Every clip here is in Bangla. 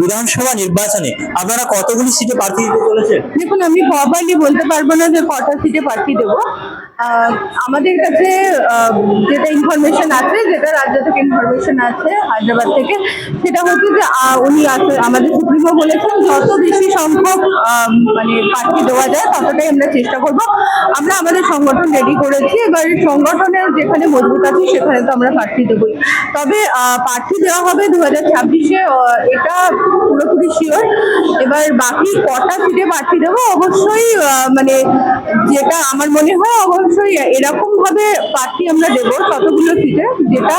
বিধানসভা নির্বাচনে আপনারা কতগুলি সিটে প্রার্থী দিতে চলেছেন? দেখুন, আমি প্রপারলি বলতে পারবো না যে কটা সিটে প্রার্থী দেবো। আমাদের কাছে যেটা ইনফরমেশন আছে, যেটা রাজ্য থেকে ইনফরমেশন আছে হায়দ্রাবাদ থেকে, সেটা হচ্ছে যে উনি আমাদের সুপ্রিমো বলেছেন যত বেশি সংখ্যক মানে প্রার্থী দেওয়া যায় ততটাই আমরা চেষ্টা করব। আমরা আমাদের সংগঠন রেডি করেছি, এবার সংগঠনের যেখানে মজবুত আছে সেখানে তো আমরা প্রার্থী দেবই। তবে প্রার্থী দেওয়া হবে 2026-এ, এটা পুরোপুরি শিওর। এবার বাকি কটা সিটে প্রার্থী দেবো অবশ্যই মানে যেটা আমার মনে হয় অবশ্যই এরকম ভাবে প্রার্থী আমরা দেবো ততগুলো সিটে যেটা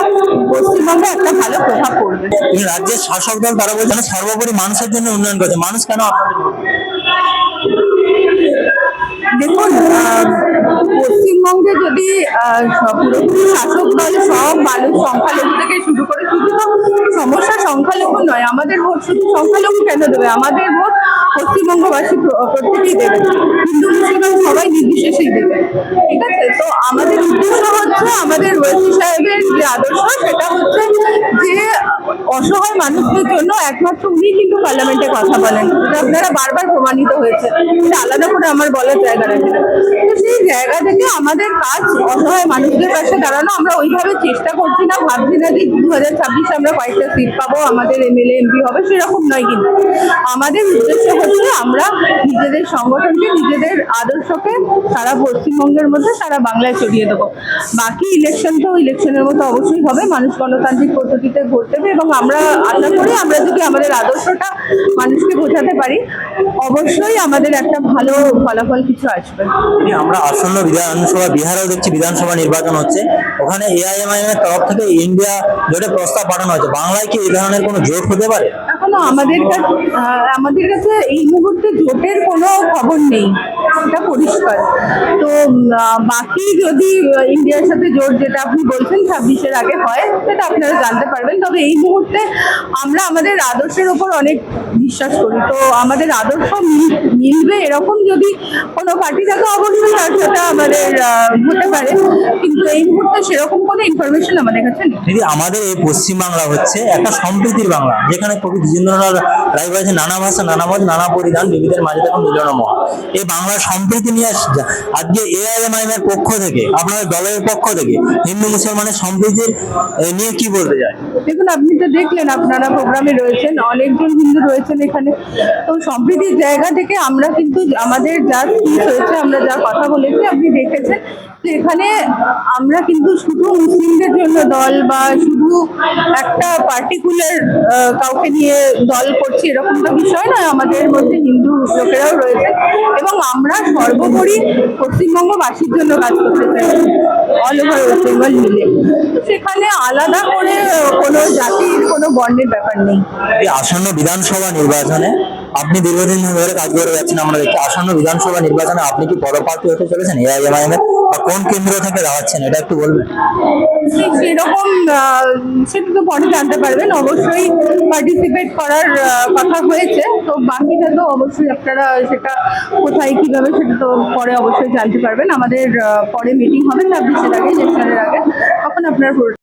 পশ্চিমবঙ্গে একটা ভালো প্রভাব পড়বে। রাজ্যের শাসক দল তারা বলছেন সর্বোপরি মানুষের জন্য উন্নয়ন করছে, মানুষ কেন দেখুন, পশ্চিমবঙ্গে যদি পুরোপুরি শাসক দল সব মানুষ সংখ্যালঘু থেকে শুরু করে, শুধু তো সমস্যা সংখ্যালঘু নয়, আমাদের ভোট শুধু সংখ্যালঘু কেন দেবে? আমাদের ভোট পশ্চিমবঙ্গবাসী প্রত্যেকেই দেবে, হিন্দু মুসলমান সবাই নির্বিশেষেই দেবে। ঠিক আছে, তো আমাদের উদ্দেশ্য হচ্ছে, আমাদের ওয়েসি সাহেবের যে আদর্শ সেটা হচ্ছে যে অসহায় মানুষদের জন্য একমাত্র উনি কিন্তু পার্লামেন্টে কথা বলেন, আপনারা বারবার প্রমাণিত হয়েছে, এটা আলাদা করে আমার বলার জায়গা রাখে না। তো সেই জায়গা থেকে আমাদের কাজ অসহায় মানুষদের পাশে দাঁড়ানো। আমরা ওইভাবে চেষ্টা করছি না, ভাবছি না যে 2026 আমরা কয়েকটা সিট পাবো, আমাদের এমএলএ এমপি হবে, সেরকম নয়। কিন্তু আমাদের উদ্দেশ্য হচ্ছে আমরা নিজেদের সংগঠনকে, নিজেদের আদর্শকে সারা পশ্চিমবঙ্গের মধ্যে, সারা বাংলায় ছড়িয়ে দেবো। বাকি ইলেকশন তো ইলেকশনের মতো অবশ্যই হবে, মানুষ গণতান্ত্রিক পদ্ধতিতে ভোট দেবে, এবং আমরা আশা করি আমরা যদি আমাদের আদর্শটা মানুষকে বোঝাতে পারি অবশ্যই আমাদের একটা ভালো ফলাফল কিছু আসবে। আমরা আসন্ন বিধানসভা, বিহারেও দেখছি বিধানসভা নির্বাচন হচ্ছে, ওখানে এআইএমআইএম এর তরফ থেকে ইন্ডিয়া জোটে প্রস্তাব পাঠানো হয়েছে, বাংলায় কি এই ধরনের কোনো জোট হতে পারে? এখনো আমাদের কাছে এই মুহূর্তে জোটের কোনো খবর নেই, এটা পরিষ্কার। তো বাকি যদি ইন্ডিয়ার সাথে জোট, যেটা আপনি বলছেন 26-এর আগে হয়, সেটা আপনারা জানতে পারবেন। তবে এই মুহূর্তে আমরা আমাদের আদর্শের ওপর অনেক বিশ্বাস করি, তো আমাদের আদর্শ মিলবে এরকম যদি কোনো পার্টি থাকে অবশ্যই সেটা আমাদের হতে পারে, কিন্তু এই মুহূর্তে সেরকম কোনো ইনফরমেশন আমাদের কাছে নেই। দিদি, আমাদের এই পশ্চিমবাংলা হচ্ছে একটা সম্প্রীতির বাংলা, যেখানে কবি দ্বিজেন্দ্রনাথ রায় বলেছে নানা ভাষা, নানা মত, নানা পরিধান, বিবিধের মাঝে দেখুন মিলনময়। এই বাংলার সম্প্রীতি নিয়ে আজকে এআইএমআইএম এর পক্ষ থেকে, আপনাদের দলের পক্ষ থেকে হিন্দু মুসলমানের সম্প্রীতির নিয়ে কি বলতে চাই? দেখুন, আপনি তো দেখলেন, আপনারা প্রোগ্রামে রয়েছেন, অনেকজন হিন্দু রয়েছেন এখানে। তো সম্প্রীতির জায়গা থেকে আমরা কিন্তু আমাদের যা স্পিচ হয়েছে, আমরা যা কথা বলেছি আপনি দেখেছেন, তো এখানে আমরা কিন্তু শুধু মুসলিমদের জন্য দল বা শুধু একটা পার্টিকুলার কাউকে নিয়ে দল করছি এরকম তো বিষয় নয়। আমাদের মধ্যে হিন্দু লোকেরাও রয়েছে, এবং আমরা সর্বোপরি পশ্চিমবঙ্গবাসীর জন্য কাজ করতে চাই, অল ওভার ওয়েস্ট বেঙ্গল মিলে। সেখানে আলাদা করে কোনো জাতির, কোনো বর্ণের ব্যাপার নেই। আসন্ন বিধানসভা নির্বাচনে আপনি দীর্ঘদিন ধরে কাজ করে যাচ্ছেন, আমরা দেখছি আসন্ন বিধানসভা নির্বাচনে আপনি কি পদপ্রার্থী হতে চলেছেন এআইএমআইএম এর, বা কোন কেন্দ্র থেকে দাঁড়াচ্ছেন এটা একটু বলবেন? সেরকম সেটা তো পরে জানতে পারবেন, অবশ্যই পার্টিসিপেট করার কথা হয়েছে, তো বাকিটা তো অবশ্যই আপনারা সেটা কোথায় কিভাবে সেটা তো পরে অবশ্যই জানতে পারবেন। আমাদের পরে মিটিং হবে 26-এর আগে, ইলেকশনের আগে, তখন আপনার